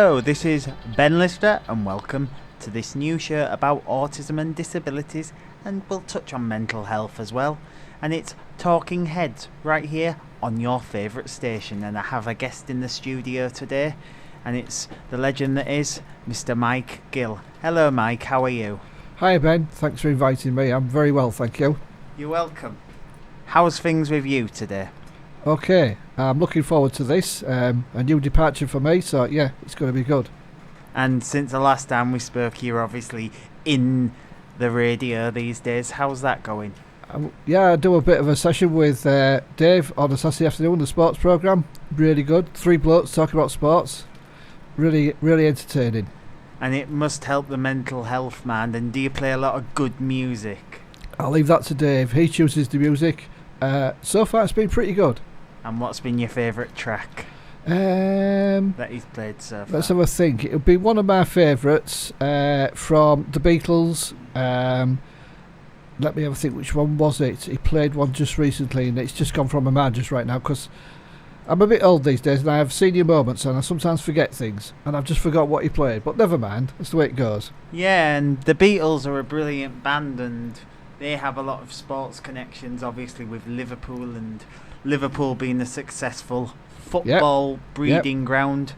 Hello, this is Ben Lister and welcome to this new show about autism and disabilities, and we'll touch on mental health as well. And it's Talking Heads right here on your favourite station, and I have a guest in the studio today, and it's the legend that is Mr. Mike Gill. Hello Mike, how are you? Hi Ben, thanks for inviting me. I'm very well, thank you. You're welcome. How's things with you today? Okay, I'm looking forward to this. A new departure for me, so yeah, it's going to be good. And since the last time we spoke, you're obviously in the radio these days. How's that going? Yeah, I do a bit of a session with Dave on a Saturday afternoon, the sports programme. Really good. 3 blokes talking about sports. Really, really entertaining. And it must help the mental health, man. And do you play a lot of good music? I'll leave that to Dave. He chooses the music. So far it's been pretty good. And what's been your favourite track That he's played so far? Let's have a think. It would be one of my favourites from the Beatles. Let me have a think, which one was it? He played one just recently and it's just gone from my mind just right now because I'm a bit old these days and I have senior moments and I sometimes forget things and I've just forgot what he played, but never mind, that's the way it goes. Yeah, and the Beatles are a brilliant band and they have a lot of sports connections, obviously, with Liverpool, and Liverpool being a successful football breeding ground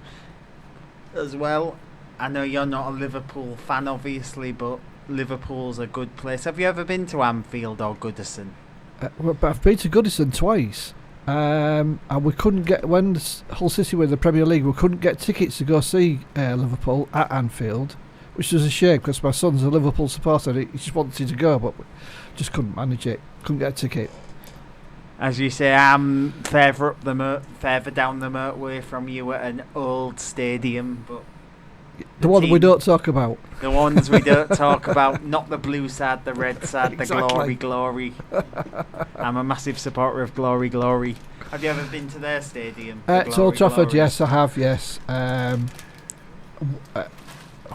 as well. I know you're not a Liverpool fan, obviously, but Liverpool's a good place. Have you ever been to Anfield or Goodison? Well, I've been to Goodison twice, and we couldn't get, when Hull City were in the Premier League, we couldn't get tickets to go see Liverpool at Anfield, which was a shame because my son's a Liverpool supporter and he just wanted to go, but just couldn't manage it, couldn't get a ticket. As you say, I'm further down the motorway from you at an old stadium, but the one we don't talk about. The ones we don't talk about, not the blue side, the red side, Exactly. the glory. I'm a massive supporter of glory. Have you ever been to their stadium? It's Old Trafford, yes, I have, yes.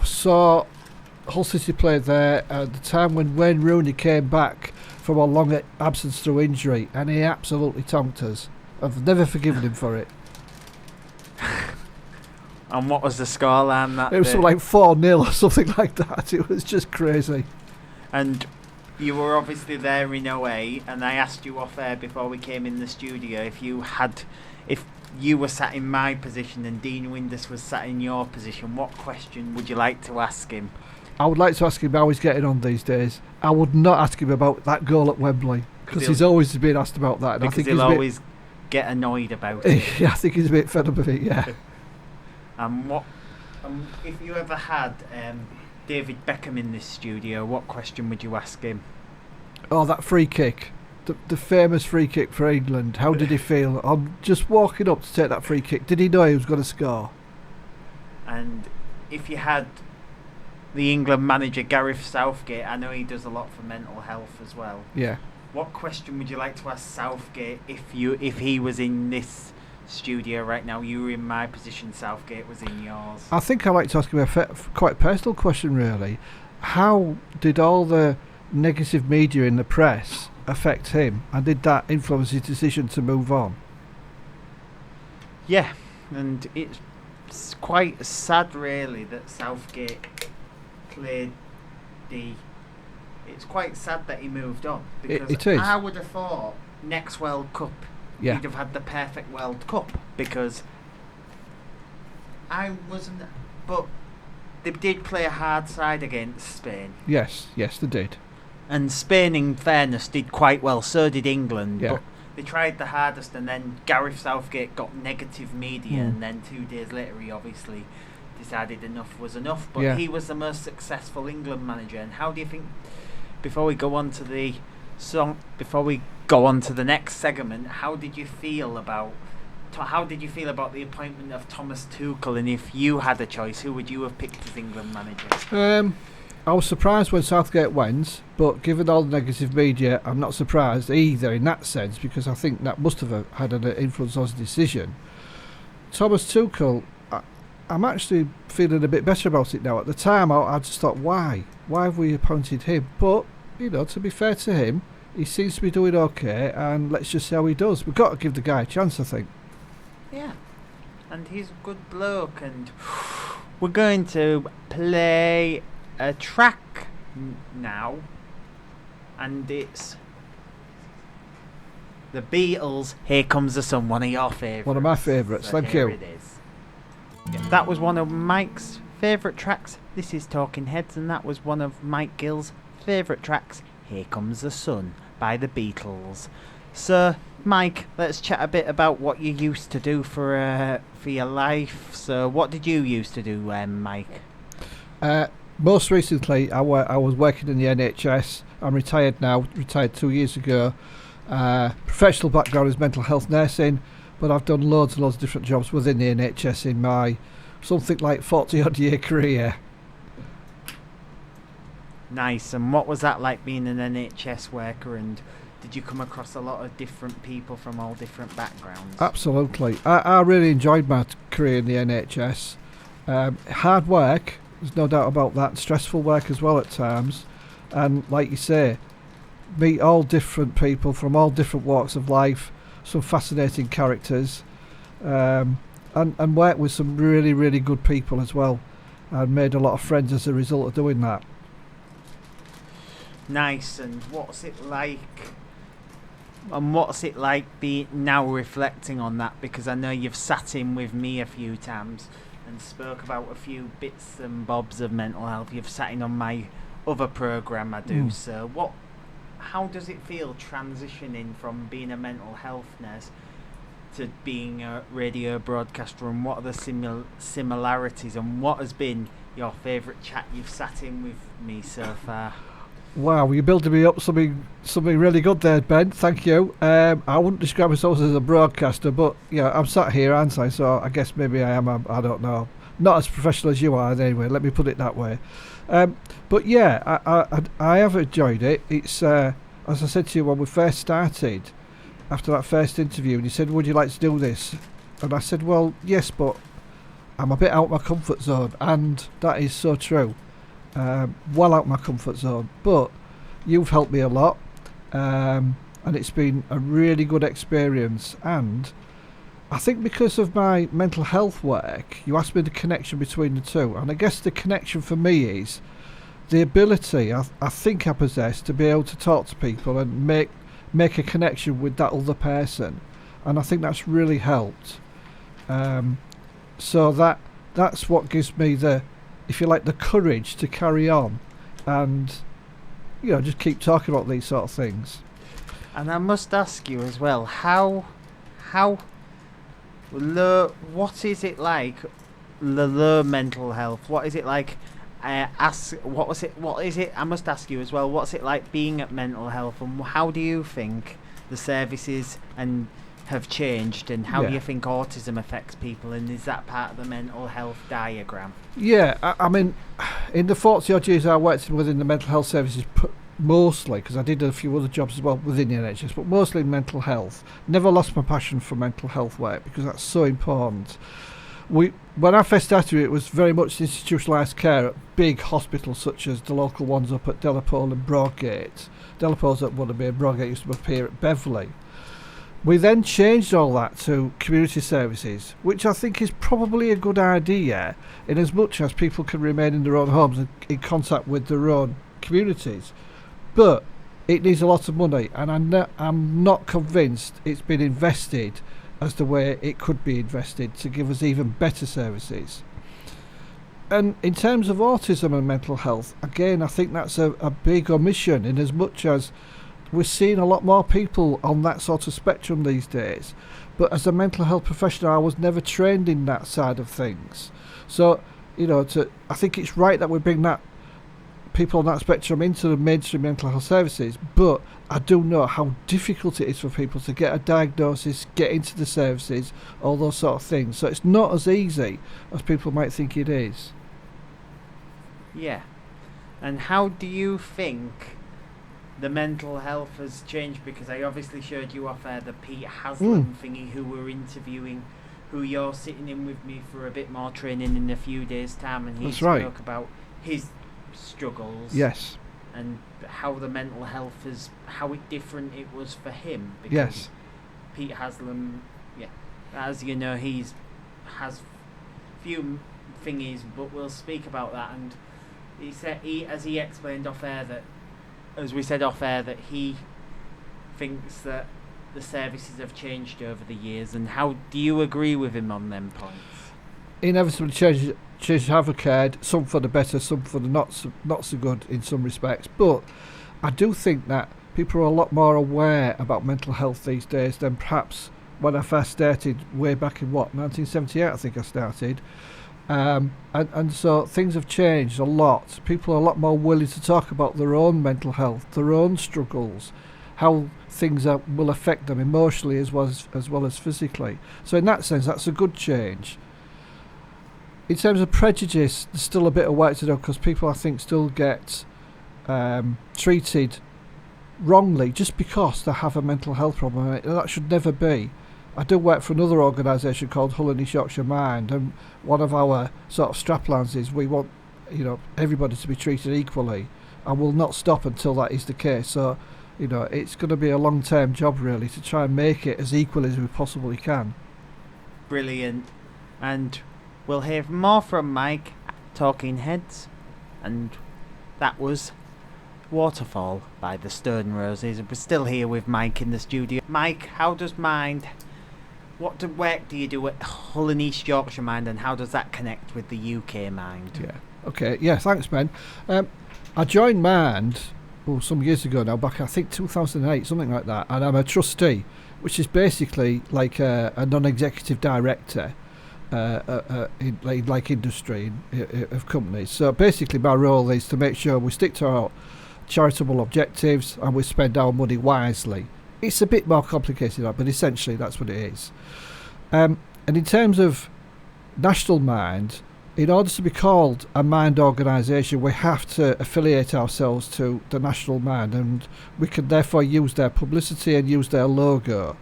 Saw Hull City play there at the time when Wayne Rooney came back from a long absence through injury, and he absolutely tonked us. I've never forgiven him for it. And what was the scoreline that It was day? something like 4-0 or something like that. It was just crazy. And you were obviously there in 08, and I asked you off air before we came in the studio if you were sat in my position and Dean Windus was sat in your position, what question would you like to ask him? I would like to ask him how he's getting on these days. I would not ask him about that goal at Wembley because he's always been asked about that. And Because I think he'll always get annoyed about it. Yeah, I think he's a bit fed up of it, yeah. If you ever had David Beckham in this studio, what question would you ask him? Oh, that free kick. The famous free kick for England. How did he feel on just walking up to take that free kick? Did he know he was going to score? And if you had the England manager Gareth Southgate, I know he does a lot for mental health as well. Yeah. What question would you like to ask Southgate if he was in this studio right now? You were in my position, Southgate was in yours. I think I'd like to ask him a quite personal question, really. How did all the negative media in the press affect him, and did that influence his decision to move on? Yeah, and it's quite sad, really, that Southgate played it's quite sad that he moved on, because it is. I would have thought next World Cup he'd have had the perfect World Cup, because I wasn't, but they did play a hard side against Spain. Yes, they did. And Spain, in fairness, did quite well, so did England, Yeah. but they tried the hardest, and then Gareth Southgate got negative media, and then 2 days later he obviously decided enough was enough, but he was the most successful England manager. And how do you think, before we go on to the next segment, how did you feel about the appointment of Thomas Tuchel, and if you had a choice, who would you have picked as England manager? I was surprised when Southgate went, but given all the negative media, I'm not surprised either in that sense, because I think that must have had an influence on his decision. Thomas Tuchel, I'm actually feeling a bit better about it now. At the time, I just thought, why have we appointed him? But, to be fair to him, he seems to be doing okay, and let's just see how he does. We've got to give the guy a chance, I think. Yeah, and he's a good bloke, and we're going to play a track now, and it's the Beatles, Here Comes the Sun, one of your favourites. One of my favourites, so thank you. It is. If that was one of Mike's favourite tracks, this is Talking Heads, and that was one of Mike Gill's favourite tracks, Here Comes the Sun by the Beatles. So, Mike, let's chat a bit about what you used to do for your life. So, what did you used to do, Mike? Most recently, I was working in the NHS. I'm retired now, retired 2 years ago. Professional background is mental health nursing, but I've done loads and loads of different jobs within the NHS in my something like 40-odd year career. Nice. And what was that like being an NHS worker, and did you come across a lot of different people from all different backgrounds? Absolutely. I really enjoyed my career in the NHS. Hard work, there's no doubt about that. Stressful work as well at times. And like you say, meet all different people from all different walks of life, some fascinating characters, and work with some really, really good people as well. And made a lot of friends as a result of doing that. Nice. And what's it like? And what's it like now reflecting on that? Because I know you've sat in with me a few times and spoke about a few bits and bobs of mental health. You've sat in on my other programme I do. So how does it feel transitioning from being a mental health nurse to being a radio broadcaster, and what are the similarities, and what has been your favourite chat you've sat in with me so far? Wow, you're building me up something really good there, Ben. Thank you. I wouldn't describe myself as a broadcaster, but yeah, I'm sat here, aren't I? So I guess maybe I am. I don't know. Not as professional as you are, anyway. Let me put it that way. But yeah, I have enjoyed it. It's as I said to you when we first started, after that first interview, and you said, "Would you like to do this?" And I said, "Well, yes, but I'm a bit out of my comfort zone," and that is so true. Well out my comfort zone, but you've helped me a lot, and it's been a really good experience. And I think because of my mental health work, you asked me the connection between the two, and I guess the connection for me is the ability I think I possess to be able to talk to people and make a connection with that other person, and I think that's really helped. So that's what gives me the, if you like, the courage to carry on and, you know, just keep talking about these sort of things. And I must ask you as well, what is it like, the mental health? What is it like? I must ask you as well, what's it like being at mental health, and how do you think the services have changed, and how do you think autism affects people, and is that part of the mental health diagram? Yeah, I mean, in the 40 odd years I worked within the mental health services, mostly, because I did a few other jobs as well within the NHS, but mostly in mental health. Never lost my passion for mental health work, because that's so important. When I first started, it was very much institutionalised care at big hospitals such as the local ones up at Delapole and Broadgate. Delapole's at Wonderby, and Broadgate used to appear at Beverley. We then changed all that to community services, which I think is probably a good idea, in as much as people can remain in their own homes and in contact with their own communities. But it needs a lot of money, and I'm not convinced it's been invested as the way it could be invested to give us even better services. And in terms of autism and mental health, again, I think that's a big omission, in as much as we're seeing a lot more people on that sort of spectrum these days. But as a mental health professional, I was never trained in that side of things. So, you know, I think it's right that we bring that people on that spectrum into the mainstream mental health services, but I do know how difficult it is for people to get a diagnosis, get into the services, all those sort of things. So it's not as easy as people might think it is. Yeah. And how do you think the mental health has changed? Because I obviously showed you off the Pete Haslam thingy who we're interviewing, who you're sitting in with me for a bit more training in a few days' time, and he spoke about his struggles. Yes. And how the mental health is, how different it was for him. Because yes. Pete Haslam, as you know, has few thingies, but we'll speak about that. And he said, as he explained off air, that, as we said off air, that he thinks that the services have changed over the years. And how do you agree with him on them points? Inevitably changes have occurred, some for the better, some for the not so good in some respects. But I do think that people are a lot more aware about mental health these days than perhaps when I first started way back in 1978 I think I started. And so things have changed a lot. People are a lot more willing to talk about their own mental health, their own struggles, how things will affect them emotionally as well as physically. So in that sense, that's a good change. In terms of prejudice, there's still a bit of work to do, because people, I think, still get treated wrongly just because they have a mental health problem. And that should never be. I do work for another organisation called Hull and East Yorkshire Mind, and one of our sort of straplines is we want, everybody to be treated equally, and we'll not stop until that is the case. So, it's going to be a long-term job really to try and make it as equal as we possibly can. Brilliant. And we'll hear more from Mike, Talking Heads, and that was Waterfall by the Stone Roses. We're still here with Mike in the studio. Mike, how does Mind, what work do you do at Hull and East Yorkshire Mind, and how does that connect with the UK Mind? Yeah. Okay. Yeah. Thanks, Ben. I joined Mind some years ago now, back I think 2008, something like that, and I'm a trustee, which is basically like a non-executive director. In like industry of companies. So basically my role is to make sure we stick to our charitable objectives and we spend our money wisely. It's a bit more complicated, but essentially that's what it is. And in terms of National Mind, in order to be called a Mind organisation, we have to affiliate ourselves to the National Mind, and we can therefore use their publicity and use their logo.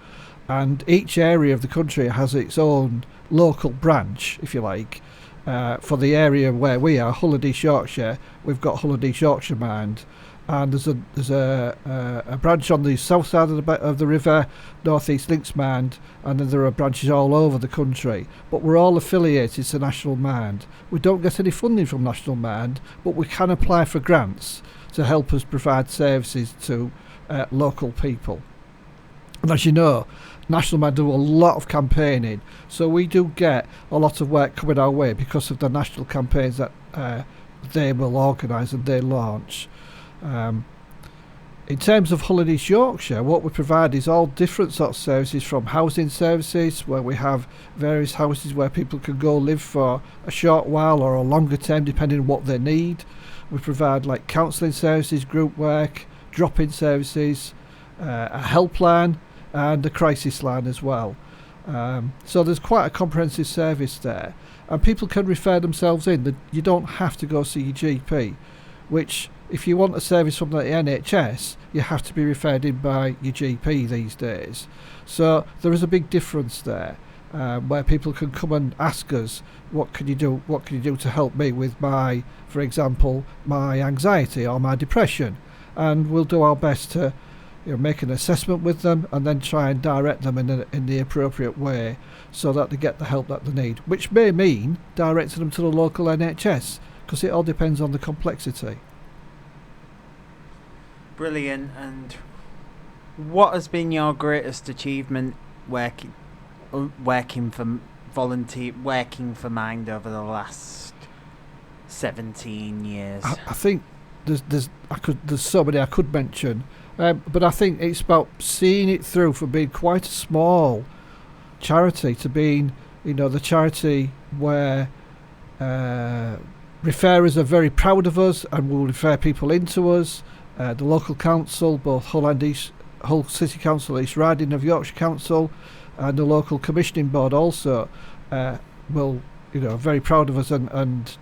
And each area of the country has its own local branch, if you like. For the area where we are, Hull and East Yorkshire, we've got Hull and East Yorkshire Mind, and there's a branch on the south side of the river, North East Links Mind, and then there are branches all over the country. But we're all affiliated to National Mind. We don't get any funding from National Mind, but we can apply for grants to help us provide services to local people. And as you know, National Mind do a lot of campaigning, so we do get a lot of work coming our way because of the national campaigns that they will organise and they launch. In terms of Hull and East Yorkshire, what we provide is all different sorts of services, from housing services, where we have various houses where people can go live for a short while or a longer term depending on what they need. We provide like counselling services, group work, drop-in services, a helpline, and a crisis line as well. So there's quite a comprehensive service there, and people can refer themselves in. You don't have to go see your GP, which if you want a service from the NHS, you have to be referred in by your GP these days. So there is a big difference there, where people can come and ask us, what can you do to help me with my, for example, my anxiety or my depression, and we'll do our best to make an assessment with them and then try and direct them in the appropriate way so that they get the help that they need, which may mean directing them to the local NHS, because it all depends on the complexity. Brilliant. And what has been your greatest achievement working for Mind over the last 17 years? I think there's so many I could mention. But I think it's about seeing it through from being quite a small charity to being, the charity where referrers are very proud of us and will refer people into us. The local council, both Hull City Council, East Riding of Yorkshire Council, and the local commissioning board also will, very proud of us, and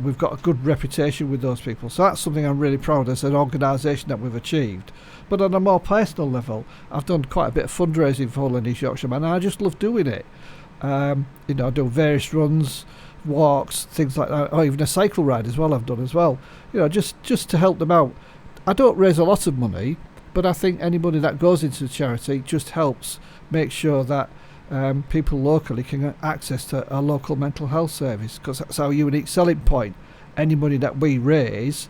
we've got a good reputation with those people. So that's something I'm really proud of as an organisation that we've achieved. But on a more personal level, I've done quite a bit of fundraising for Hull and East Yorkshire, and I just love doing it. I do various runs, walks, things like that, or even a cycle ride as well I've done as well. Just to help them out. I don't raise a lot of money, but I think any money that goes into the charity just helps make sure that people locally can get access to a local mental health service, because that's our unique selling point. Any money that we raise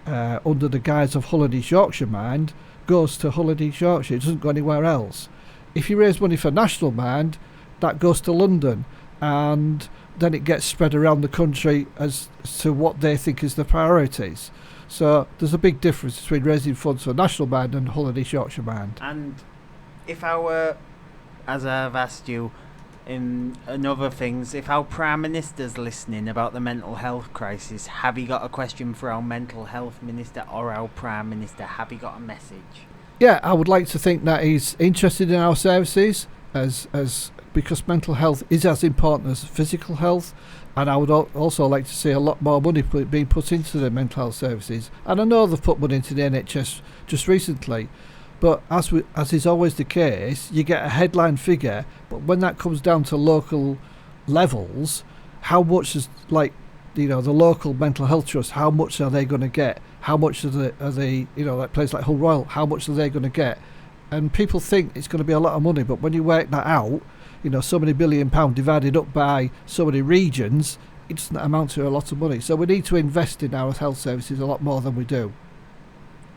under the guise of Hull and East Yorkshire Mind goes to Hull and East Yorkshire. It doesn't go anywhere else. If you raise money for National Mind, that goes to London, and then it gets spread around the country as to what they think is the priorities. So there's a big difference between raising funds for National Mind and Hull and East Yorkshire Mind. And if our, as I've asked you in other things, if our Prime Minister's listening about the mental health crisis, have you got a question for our Mental Health Minister or our Prime Minister? Have you got a message? Yeah, I would like to think that he's interested in our services, as because mental health is as important as physical health, and I would also like to see a lot more money being put into the mental health services. And I know they've put money into the NHS just recently, but as is always the case, you get a headline figure, but when that comes down to local levels, how much is, like, the local mental health trust, how much are they going to get? How much are they like place like Hull Royal, how much are they going to get? And people think it's going to be a lot of money, but when you work that out, so many £1 billion divided up by so many regions, it doesn't amount to a lot of money. So we need to invest in our health services a lot more than we do.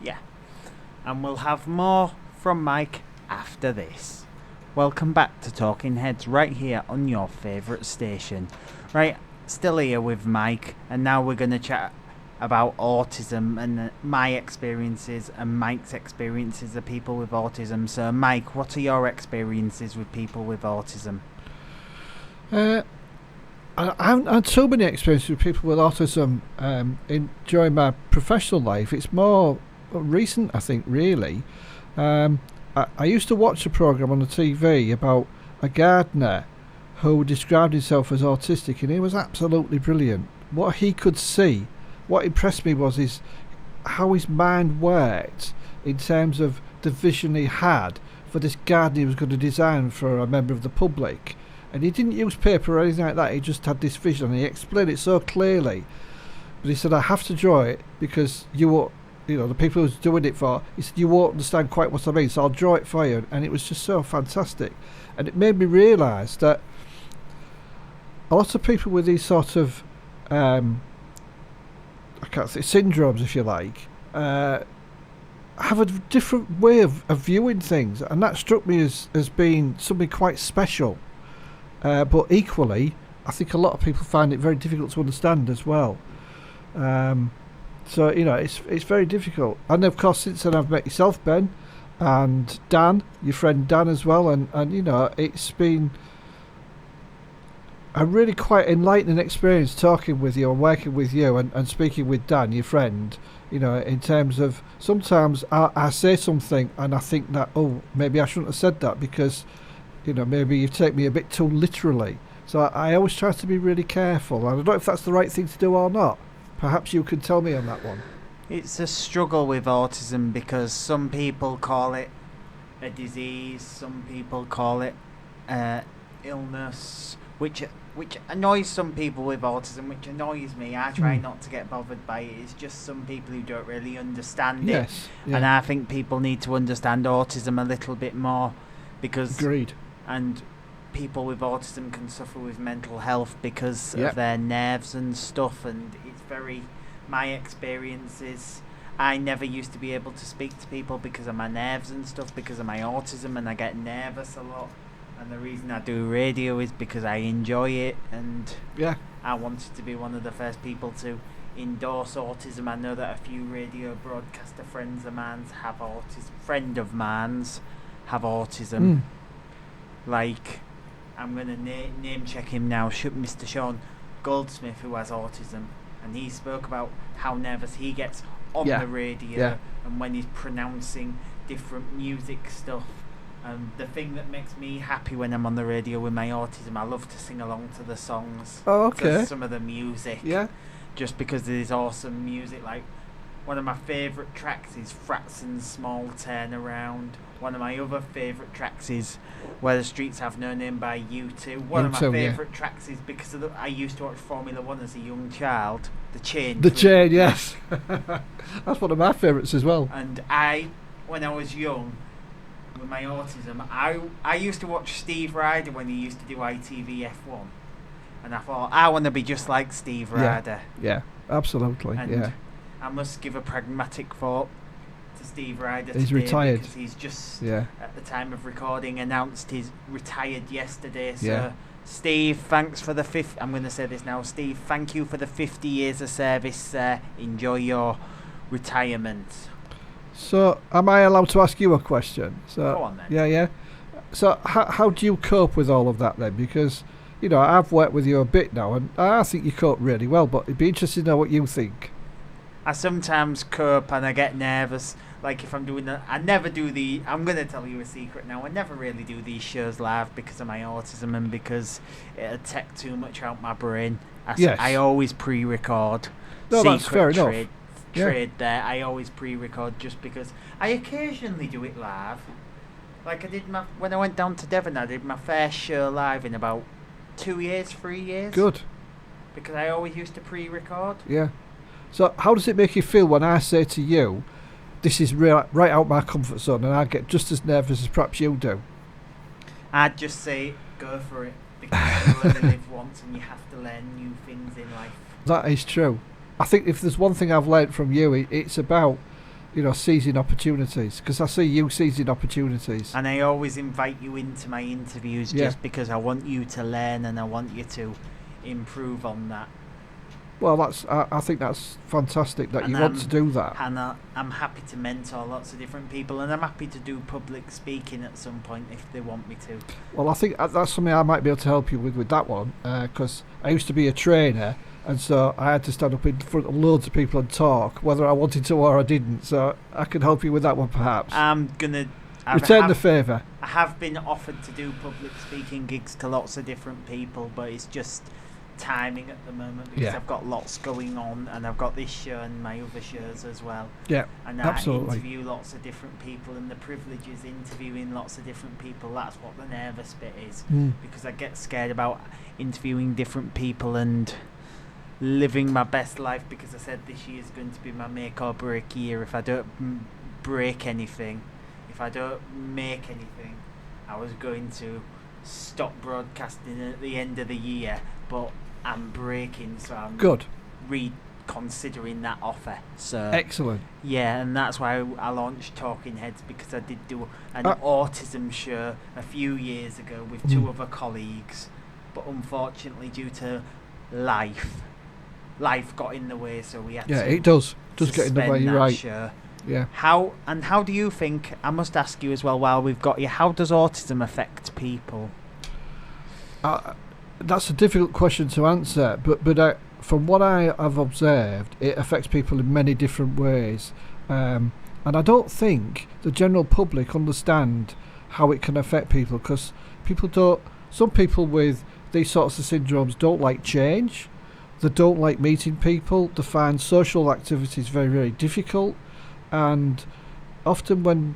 Yeah. And we'll have more from Mike after this. Welcome back to Talking Heads right here on your favourite station. Right, still here with Mike, and now we're going to chat about autism and my experiences and Mike's experiences of people with autism. So Mike, what are your experiences with people with autism? I haven't had so many experiences with people with autism during my professional life. It's more recent, I think, really. I used to watch a programme on the TV about a gardener who described himself as autistic, and he was absolutely brilliant. What he could see, what impressed me was how his mind worked in terms of the vision he had for this garden he was going to design for a member of the public. And he didn't use paper or anything like that, he just had this vision, and he explained it so clearly. But he said, I have to draw it because the people who was doing it for, he said, you won't understand quite what I mean, so I'll draw it for you. And it was just so fantastic. And it made me realise that a lot of people with these sort of I can't say syndromes, if you like, have a different way of viewing things, and that struck me as being something quite special. But equally, I think a lot of people find it very difficult to understand as well. So it's very difficult. And of course, since then I've met yourself, Ben, and Dan, your friend Dan as well, and it's been a really quite enlightening experience talking with you and working with you and speaking with Dan, your friend, in terms of sometimes I say something and I think that, oh, maybe I shouldn't have said that because, maybe you take me a bit too literally. So I always try to be really careful. And I don't know if that's the right thing to do or not. Perhaps you could tell me on that one. It's a struggle with autism because some people call it a disease, some people call it illness, which annoys some people with autism, which annoys me. I try not to get bothered by it. It's just some people who don't really understand it. Yeah. And I think people need to understand autism a little bit more because... Agreed. And people with autism can suffer with mental health because of their nerves and stuff, and it's very... My experiences, I never used to be able to speak to people because of my nerves and stuff, because of my autism, and I get nervous a lot. And the reason I do radio is because I enjoy it, and I wanted to be one of the first people to endorse autism. I know that a few radio broadcaster friends of mine have autism. Like, I'm going to name check him now, Mr. Sean Goldsmith, who has autism, and he spoke about how nervous he gets on the radio and when he's pronouncing different music stuff. The thing that makes me happy when I'm on the radio with my autism, I love to sing along to the songs. Oh, okay. To some of the music. Yeah. Just because there's awesome music. Like, one of my favourite tracks is Fratson's Small Turnaround. One of my other favourite tracks is Where the Streets Have No Name by U2. One of my favourite tracks is because I used to watch Formula 1 as a young child. The Chain. The Chain, yes. That's one of my favourites as well. And when I was young, with my autism, I used to watch Steve Ryder when he used to do ITV F1, and I thought I want to be just like Steve Ryder. Yeah, absolutely. And I must give a pragmatic thought to Steve Ryder. He's retired because he's just at the time of recording announced he's retired yesterday. So Steve, thanks for the I'm going to say this now. Steve, thank you for the 50 years of service. Enjoy your retirement. So, am I allowed to ask you a question? So, go on then. Yeah. So, how do you cope with all of that then? Because, I've worked with you a bit now, and I think you cope really well, but it'd be interesting to know what you think. I sometimes cope and I get nervous. Like if I'm doing I never do I'm going to tell you a secret now. I never really do these shows live because of my autism and because it'd take too much out my brain. I always pre-record. No, that's fair enough. Trade there. I always pre-record just because I occasionally do it live. Like I did when I went down to Devon, I did my first show live in about 3 years. Good. Because I always used to pre-record. Yeah. So how does it make you feel when I say to you, this is right out my comfort zone, and I get just as nervous as perhaps you do? I'd just say, go for it, because you only live once and you have to learn new things in life. That is true. I think if there's one thing I've learned from you, it's about, seizing opportunities, because I see you seizing opportunities. And I always invite you into my interviews just because I want you to learn and I want you to improve on that. Well, I think that's fantastic that you want to do that. And I'm happy to mentor lots of different people, and I'm happy to do public speaking at some point if they want me to. Well, I think that's something I might be able to help you with that one, because I used to be a trainer, and so I had to stand up in front of loads of people and talk, whether I wanted to or I didn't. So I can help you with that one, perhaps. I'm gonna return the favour. I have been offered to do public speaking gigs to lots of different people, but it's just timing at the moment because I've got lots going on, and I've got this show and my other shows as well. Yeah, and absolutely. I interview lots of different people, and the privilege is interviewing lots of different people. That's what the nervous bit is, because I get scared about interviewing different people and living my best life, because I said this year is going to be my make or break year. If I don't break anything, if I don't make anything, I was going to stop broadcasting at the end of the year, but I'm breaking, so I'm reconsidering that offer. So excellent. Yeah, and that's why I launched Talking Heads, because I did do an autism show a few years ago with two other colleagues, but unfortunately due to life got in the way, so we had to. Yeah, it does get in the way. You're right. Show. Yeah. How do you think? I must ask you as well while we've got you. How does autism affect people? That's a difficult question to answer, but from what I have observed, it affects people in many different ways, and I don't think the general public understand how it can affect people, because some people with these sorts of syndromes don't like change, they don't like meeting people, they find social activities very, very difficult, and often when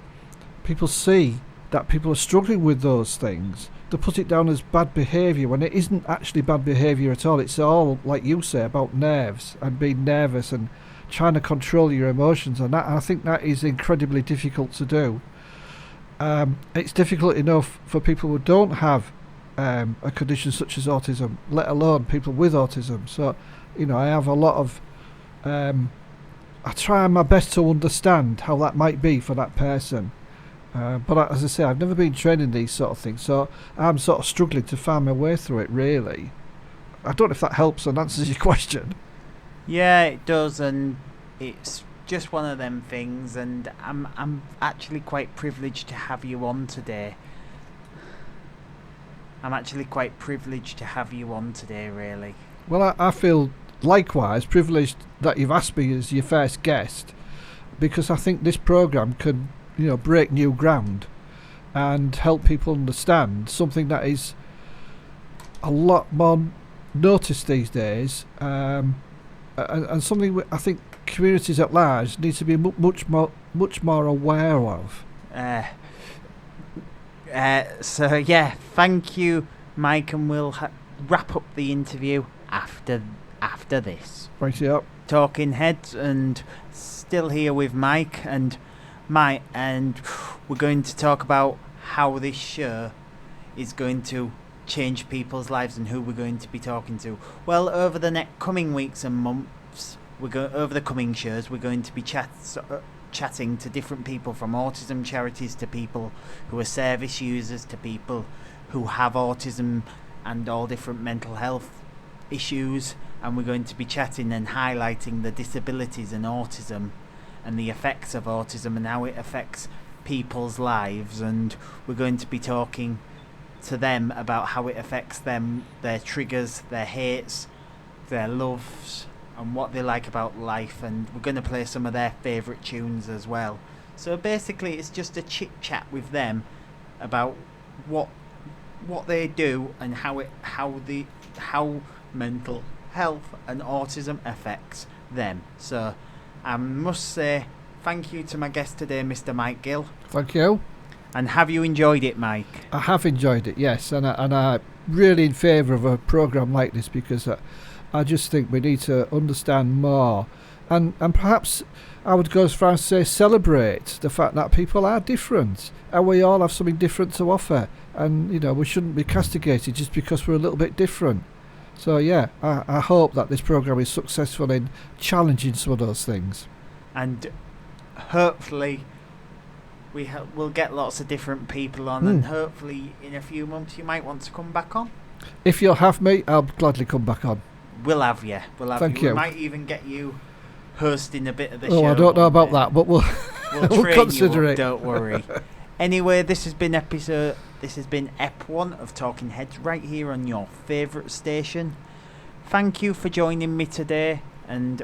people see that people are struggling with those things, they put it down as bad behaviour when it isn't actually bad behaviour at all. It's all, like you say, about nerves and being nervous and trying to control your emotions, and that, I think that is incredibly difficult to do. It's difficult enough for people who don't have a condition such as autism, let alone people with autism. So, I have a lot of I try my best to understand how that might be for that person. But as I say, I've never been trained in these sort of things, so I'm sort of struggling to find my way through it, really. I don't know if that helps and answers your question. Yeah, it does, and it's just one of them things, and I'm actually quite privileged to have you on today. Really. Well, I feel likewise privileged that you've asked me as your first guest, because I think this programme can break new ground and help people understand something that is a lot more noticed these days, and something I think communities at large need to be much more aware of. So yeah, thank you, Mike, and we'll wrap up the interview after this. Right up. Talking Heads, and still here with Mike, and and we're going to talk about how this show is going to change people's lives and who we're going to be talking to. Well, over the coming weeks and months, over the coming shows, we're going to be chatting to different people, from autism charities to people who are service users to people who have autism and all different mental health issues, and we're going to be chatting and highlighting the disabilities in autism and the effects of autism and how it affects people's lives, and we're going to be talking to them about how it affects them, their triggers, their hates, their loves, and what they like about life, and we're going to play some of their favourite tunes as well. So basically it's just a chit chat with them about what they do and how mental health and autism affects them. So I must say thank you to my guest today, Mr. Mike Gill. Thank you. And have you enjoyed it, Mike? I have enjoyed it, yes, and I'm really in favour of a programme like this, because I just think we need to understand more, and perhaps I would go as far as to say celebrate the fact that people are different and we all have something different to offer, and we shouldn't be castigated just because we're a little bit different. So yeah, I hope that this programme is successful in challenging some of those things, and hopefully we'll get lots of different people on, and hopefully in a few months you might want to come back on. If you'll have me, I'll gladly come back on. We'll have you. Thank you. We might even get you hosting a bit of the show. I don't know about that, but we'll we'll consider it. Don't worry. Anyway, this has been Ep 1 of Talking Heads, right here on your favourite station. Thank you for joining me today, and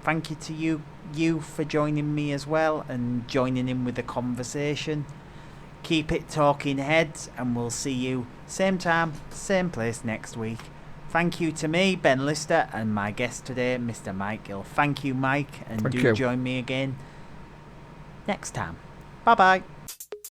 thank you to you for joining me as well and joining in with the conversation. Keep it Talking Heads, and we'll see you same time, same place next week. Thank you to me, Ben Lister, and my guest today, Mr. Mike Gill. Thank you, Mike, and Thank you. Join me again next time. Bye-bye.